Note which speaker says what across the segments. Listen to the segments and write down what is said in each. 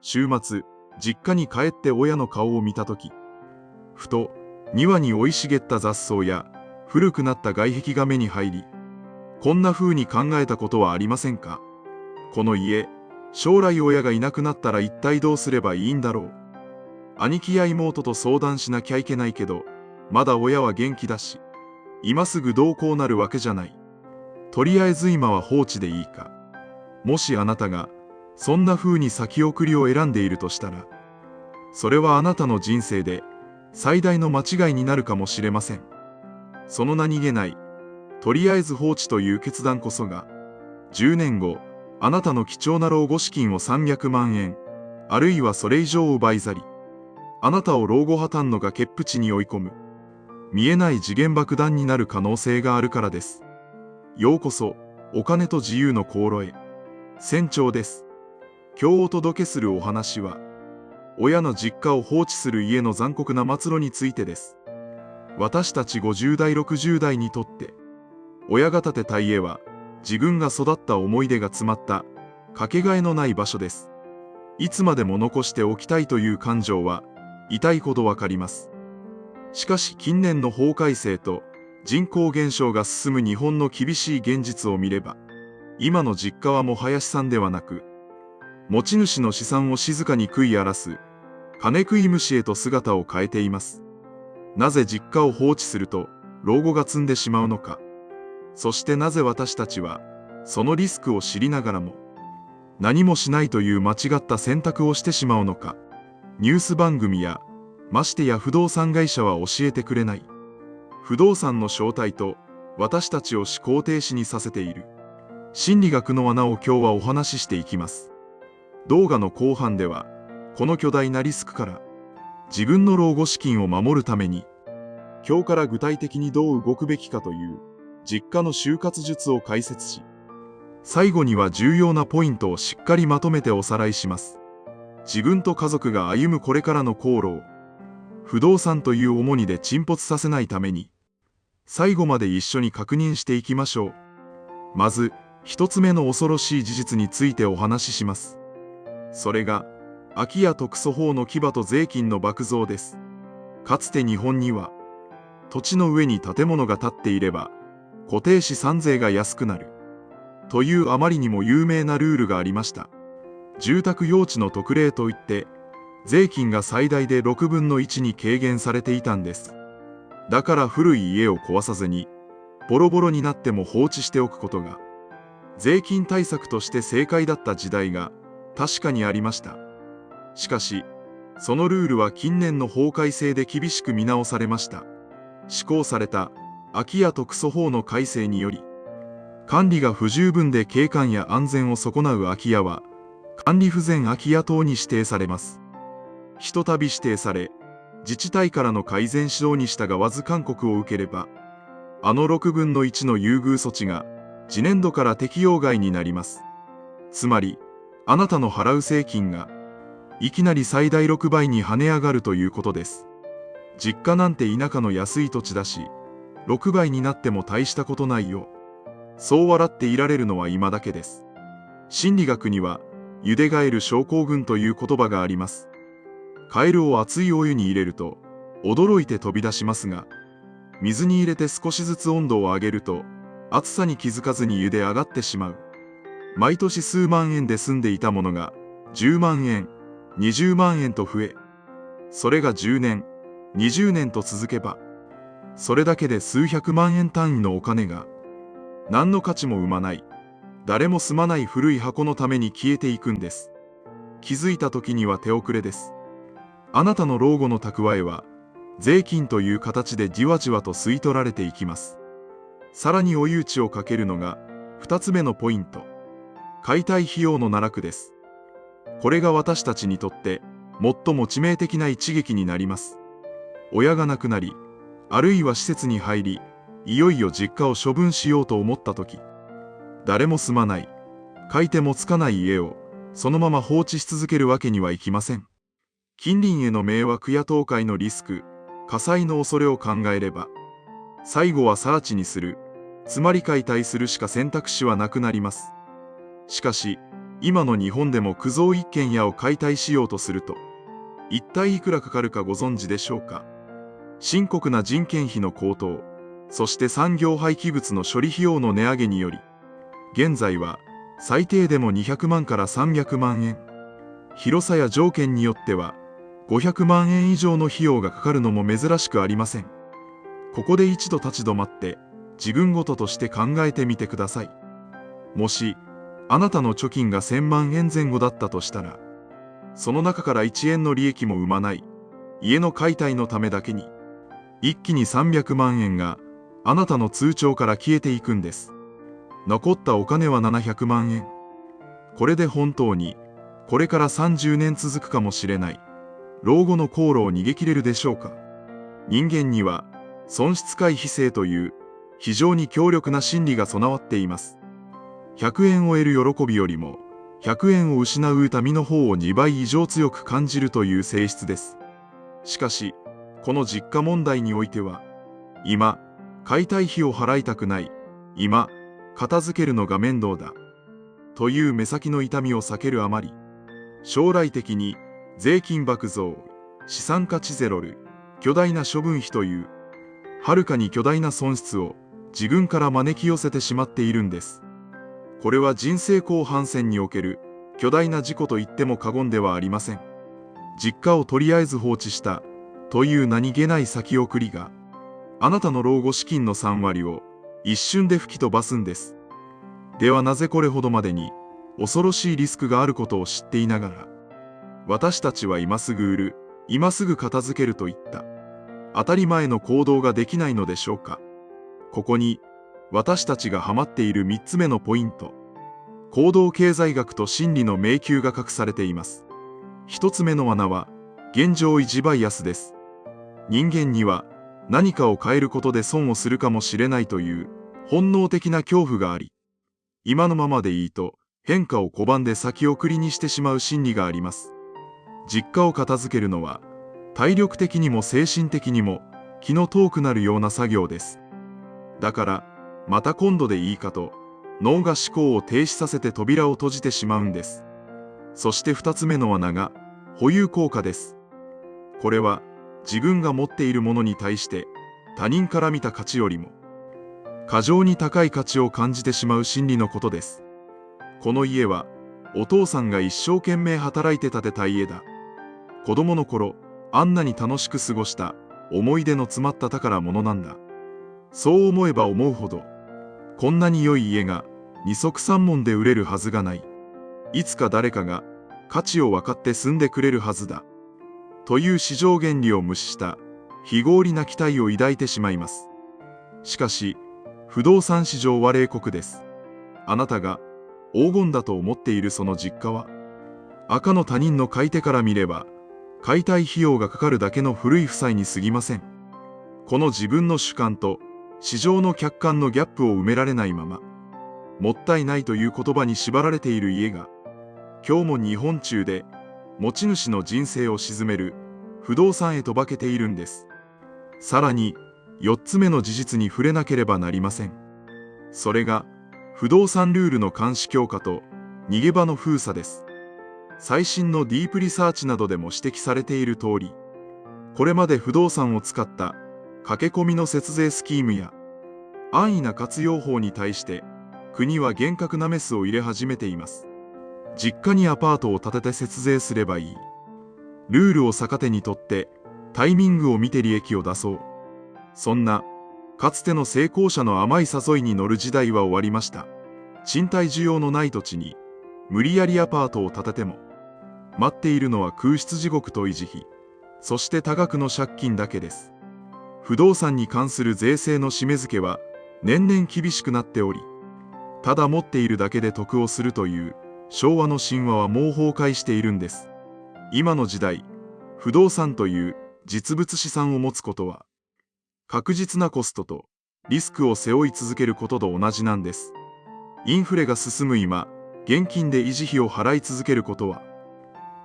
Speaker 1: 週末、実家に帰って親の顔を見たとき、ふと、庭に生い茂った雑草や、古くなった外壁が目に入り、こんな風に考えたことはありませんか？この家、将来親がいなくなったら一体どうすればいいんだろう。兄貴や妹と相談しなきゃいけないけど、まだ親は元気だし、今すぐどうこうなるわけじゃない。とりあえず今は放置でいいか。もしあなたが、そんな風に先送りを選んでいるとしたら、それはあなたの人生で最大の間違いになるかもしれません。その何気ない、とりあえず放置という決断こそが、10年後、あなたの貴重な老後資金を300万円、あるいはそれ以上奪い去り、あなたを老後破綻の崖っぷちに追い込む、見えない時限爆弾になる可能性があるからです。ようこそ、お金と自由の航路へ。船長です。今日お届けするお話は、親の実家を放置する家の残酷な末路についてです。私たち50代60代にとって、親が建てた家は、自分が育った思い出が詰まった、かけがえのない場所です。いつまでも残しておきたいという感情は、痛いほどわかります。しかし近年の法改正と人口減少が進む日本の厳しい現実を見れば、今の実家はもはや資産ではなく、持ち主の資産を静かに食い荒らす、金食い虫へと姿を変えています。なぜ実家を放置すると老後が積んでしまうのか。そしてなぜ私たちは、そのリスクを知りながらも、何もしないという間違った選択をしてしまうのか。ニュース番組や、ましてや不動産会社は教えてくれない。不動産の正体と、私たちを思考停止にさせている。心理学の穴を今日はお話ししていきます。動画の後半では、この巨大なリスクから、自分の老後資金を守るために、今日から具体的にどう動くべきかという、実家の終活術を解説し、最後には重要なポイントをしっかりまとめておさらいします。自分と家族が歩むこれからの航路を、不動産という重荷で沈没させないために、最後まで一緒に確認していきましょう。まず、一つ目の恐ろしい事実についてお話しします。それが、空き家特措法の牙と税金の爆増です。かつて日本には、土地の上に建物が建っていれば、固定資産税が安くなる。というあまりにも有名なルールがありました。住宅用地の特例といって、税金が最大で6分の1に軽減されていたんです。だから古い家を壊さずに、ボロボロになっても放置しておくことが、税金対策として正解だった時代が確かにありました。しかし、そのルールは近年の法改正で厳しく見直されました。施行された空き家特措法の改正により、管理が不十分で景観や安全を損なう空き家は、管理不全空き家等に指定されます。ひとたび指定され、自治体からの改善指導に従わず勧告を受ければ、あの6分の1の優遇措置が、次年度から適用外になります。つまり、あなたの払う税金が、いきなり最大6倍に跳ね上がるということです。実家なんて田舎の安い土地だし、6倍になっても大したことないよ。そう笑っていられるのは今だけです。心理学には、ゆでガエル症候群という言葉があります。カエルを熱いお湯に入れると、驚いて飛び出しますが、水に入れて少しずつ温度を上げると、暑さに気づかずに茹で上がってしまう。毎年数万円で済んでいたものが、10万円、20万円と増え、それが10年、20年と続けば、それだけで数百万円単位のお金が、何の価値も生まない、誰も住まない古い箱のために消えていくんです。気づいた時には手遅れです。あなたの老後の蓄えは、税金という形でじわじわと吸い取られていきます。さらに追い打ちをかけるのが、2つ目のポイント。解体費用の奈落です。これが私たちにとって、最も致命的な一撃になります。親が亡くなり、あるいは施設に入り、いよいよ実家を処分しようと思った時、誰も住まない、買い手もつかない家を、そのまま放置し続けるわけにはいきません。近隣への迷惑や倒壊のリスク、火災の恐れを考えれば、最後は更地にする、つまり解体するしか選択肢はなくなります。しかし、今の日本でも区造一軒家を解体しようとすると、一体いくらかかるかご存知でしょうか。深刻な人件費の高騰、そして産業廃棄物の処理費用の値上げにより、現在は最低でも200万から300万円、広さや条件によっては500万円以上の費用がかかるのも珍しくありません。ここで一度立ち止まって自分ごととして考えてみてください。もしあなたの貯金が1000万円前後だったとしたら、その中から1円の利益も生まない家の解体のためだけに、一気に300万円があなたの通帳から消えていくんです。残ったお金は700万円。これで本当にこれから30年続くかもしれない老後の航路を逃げ切れるでしょうか。人間には損失回避性という非常に強力な心理が備わっています。100円を得る喜びよりも100円を失う痛みの方を2倍以上強く感じるという性質です。しかしこの実家問題においては、今解体費を払いたくない、今片付けるのが面倒だという目先の痛みを避けるあまり、将来的に税金爆増、資産価値ゼロル、巨大な処分費というはるかに巨大な損失を自分から招き寄せてしまっているんです。これは人生後半戦における巨大な事故と言っても過言ではありません。実家をとりあえず放置したという何気ない先送りが、あなたの老後資金の3割を一瞬で吹き飛ばすんです。ではなぜこれほどまでに恐ろしいリスクがあることを知っていながら、私たちは今すぐ売る、今すぐ片付けるといった当たり前の行動ができないのでしょうか。ここに私たちがハマっている3つ目のポイント、行動経済学と心理の迷宮が隠されています。1つ目の穴は現状維持バイアスです。人間には何かを変えることで損をするかもしれないという本能的な恐怖があり、今のままでいいと変化を拒んで先送りにしてしまう心理があります。実家を片付けるのは体力的にも精神的にも気の遠くなるような作業です。だからまた今度でいいかと脳が思考を停止させて扉を閉じてしまうんです。そして2つ目の穴が保有効果です。これは自分が持っているものに対して他人から見た価値よりも過剰に高い価値を感じてしまう心理のことです。この家はお父さんが一生懸命働いて建てた家だ。子供の頃あんなに楽しく過ごした思い出の詰まった宝物なんだ。そう思えば思うほど、こんなに良い家が二足三門で売れるはずがない。いつか誰かが価値を分かって住んでくれるはずだ。という市場原理を無視した非合理な期待を抱いてしまいます。しかし、不動産市場は冷酷です。あなたが黄金だと思っているその実家は、赤の他人の買い手から見れば、解体費用がかかるだけの古い負債に過ぎません。この自分の主観と市場の客観のギャップを埋められないまま、もったいないという言葉に縛られている家が、今日も日本中で持ち主の人生を鎮める不動産へと化けているんです。さらに4つ目の事実に触れなければなりません。それが不動産ルールの監視強化と逃げ場の封鎖です。最新のディープリサーチなどでも指摘されている通り、これまで不動産を使った駆け込みの節税スキームや安易な活用法に対して国は厳格なメスを入れ始めています。実家にアパートを建てて節税すればいい。ルールを逆手にとってタイミングを見て利益を出そう。そんなかつての成功者の甘い誘いに乗る時代は終わりました。賃貸需要のない土地に無理やりアパートを建てても待っているのは空室地獄と維持費、そして多額の借金だけです。不動産に関する税制の締め付けは年々厳しくなっており、ただ持っているだけで得をするという昭和の神話はもう崩壊しているんです。今の時代、不動産という実物資産を持つことは確実なコストとリスクを背負い続けることと同じなんです。インフレが進む今、現金で維持費を払い続けることは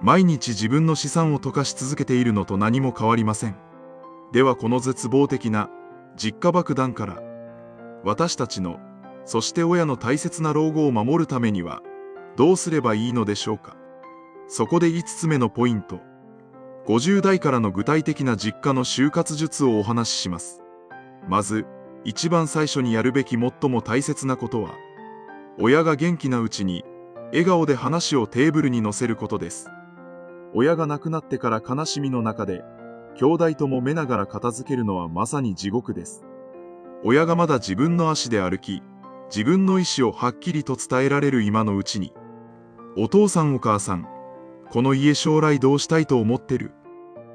Speaker 1: 毎日自分の資産を溶かし続けているのと何も変わりません。ではこの絶望的な実家爆弾から私たちの、そして親の大切な老後を守るためにはどうすればいいのでしょうか。そこで5つ目のポイント。50代からの具体的な実家の就活術をお話しします。まず、一番最初にやるべき最も大切なことは、親が元気なうちに、笑顔で話をテーブルに乗せることです。親が亡くなってから悲しみの中で、兄弟ともめながら片付けるのはまさに地獄です。親がまだ自分の足で歩き、自分の意思をはっきりと伝えられる今のうちに、お父さんお母さん、この家将来どうしたいと思ってる？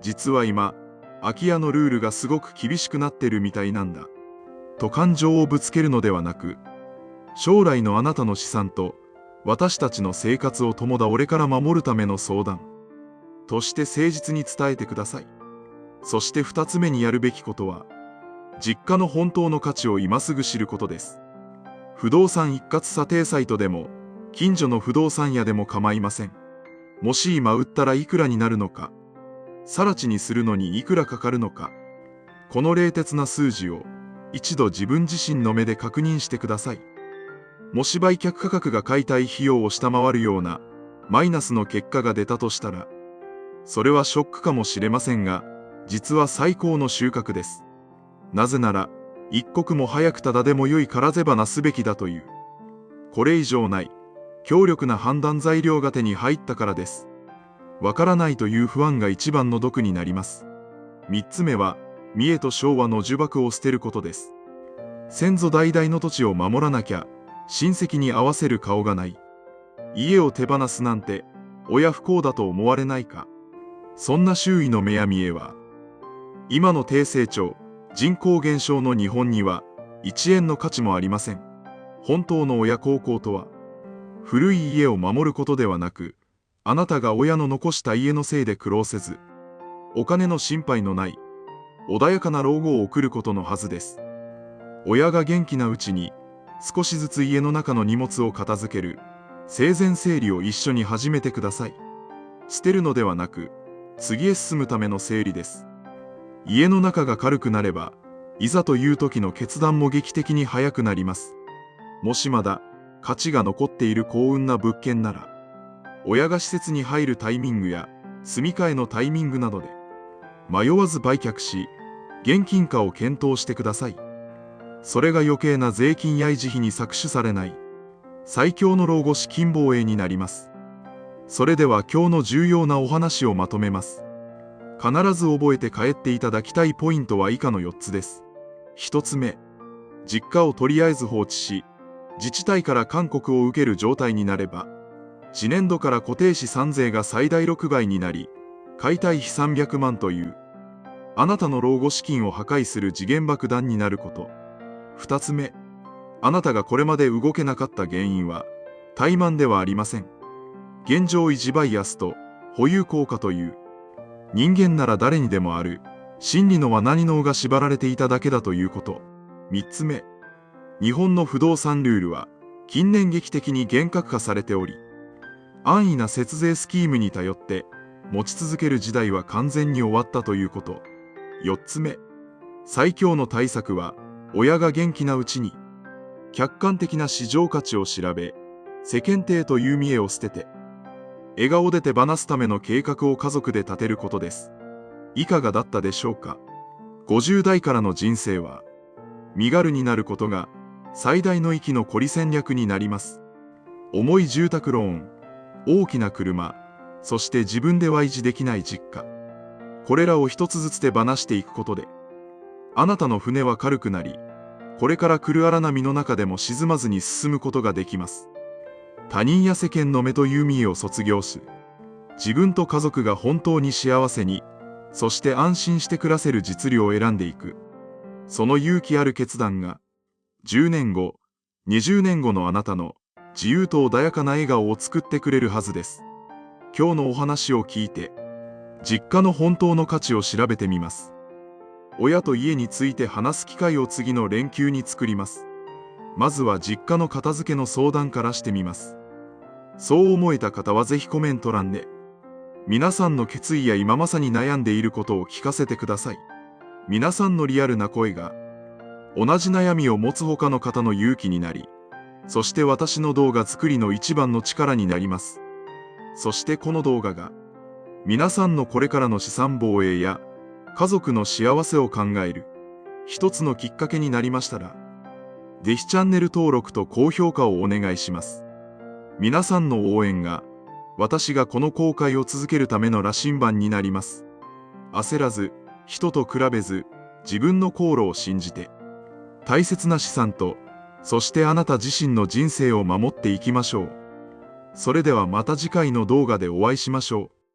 Speaker 1: 実は今、空き家のルールがすごく厳しくなってるみたいなんだ。と感情をぶつけるのではなく、将来のあなたの資産と、私たちの生活を友だ俺から守るための相談。として誠実に伝えてください。そして2つ目にやるべきことは、実家の本当の価値を今すぐ知ることです。不動産一括査定サイトでも、近所の不動産屋でも構いません。もし今売ったらいくらになるのか、更地にするのにいくらかかるのか、この冷徹な数字を一度自分自身の目で確認してください。もし売却価格が解体費用を下回るようなマイナスの結果が出たとしたら、それはショックかもしれませんが、実は最高の収穫です。なぜなら、一刻も早くただでも良いから手放すべきだという、これ以上ない強力な判断材料が手に入ったからです。わからないという不安が一番の毒になります。3つ目は、見栄と昭和の呪縛を捨てることです。先祖代々の土地を守らなきゃ、親戚に合わせる顔がない。家を手放すなんて、親不孝だと思われないか。そんな周囲の目や見栄は、今の低成長、人口減少の日本には、1円の価値もありません。本当の親孝行とは、古い家を守ることではなく、あなたが親の残した家のせいで苦労せず、お金の心配のない、穏やかな老後を送ることのはずです。親が元気なうちに、少しずつ家の中の荷物を片付ける、生前整理を一緒に始めてください。捨てるのではなく、次へ進むための整理です。家の中が軽くなれば、いざという時の決断も劇的に早くなります。もしまだ、価値が残っている幸運な物件なら、親が施設に入るタイミングや、住み替えのタイミングなどで、迷わず売却し、現金化を検討してください。それが余計な税金や維持費に搾取されない、最強の老後資金防衛になります。それでは今日の重要なお話をまとめます。必ず覚えて帰っていただきたいポイントは以下の4つです。1つ目、実家をとりあえず放置し、自治体から勧告を受ける状態になれば、次年度から固定資産税が最大6倍になり、解体費300万という、あなたの老後資金を破壊する時限爆弾になること。2つ目、あなたがこれまで動けなかった原因は、怠慢ではありません。現状維持バイアスと保有効果という、人間なら誰にでもある、心理の罠に脳が縛られていただけだということ。3つ目、日本の不動産ルールは、近年劇的に厳格化されており、安易な節税スキームに頼って、持ち続ける時代は完全に終わったということ。4つ目、最強の対策は、親が元気なうちに、客観的な市場価値を調べ、世間体という見栄を捨てて、笑顔で手放すための計画を家族で立てることです。いかがだったでしょうか。50代からの人生は、身軽になることが最大の息の凝り戦略になります。重い住宅ローン、大きな車、そして自分では維持できない実家。これらを一つずつ手放していくことで、あなたの船は軽くなり、これから来る荒波の中でも沈まずに進むことができます。他人や世間の目という見栄を卒業し、自分と家族が本当に幸せに、そして安心して暮らせる実利を選んでいく。その勇気ある決断が、10年後、20年後のあなたの自由と穏やかな笑顔を作ってくれるはずです。今日のお話を聞いて、実家の本当の価値を調べてみます。親と家について話す機会を次の連休に作ります。まずは実家の片付けの相談からしてみます。そう思えた方はぜひコメント欄で、皆さんの決意や今まさに悩んでいることを聞かせてください。皆さんのリアルな声が、同じ悩みを持つ他の方の勇気になり、そして私の動画作りの一番の力になります。そしてこの動画が、皆さんのこれからの資産防衛や、家族の幸せを考える、一つのきっかけになりましたら、ぜひチャンネル登録と高評価をお願いします。皆さんの応援が、私がこの公開を続けるための羅針盤になります。焦らず、人と比べず、自分の航路を信じて、大切な資産と、そしてあなた自身の人生を守っていきましょう。それではまた次回の動画でお会いしましょう。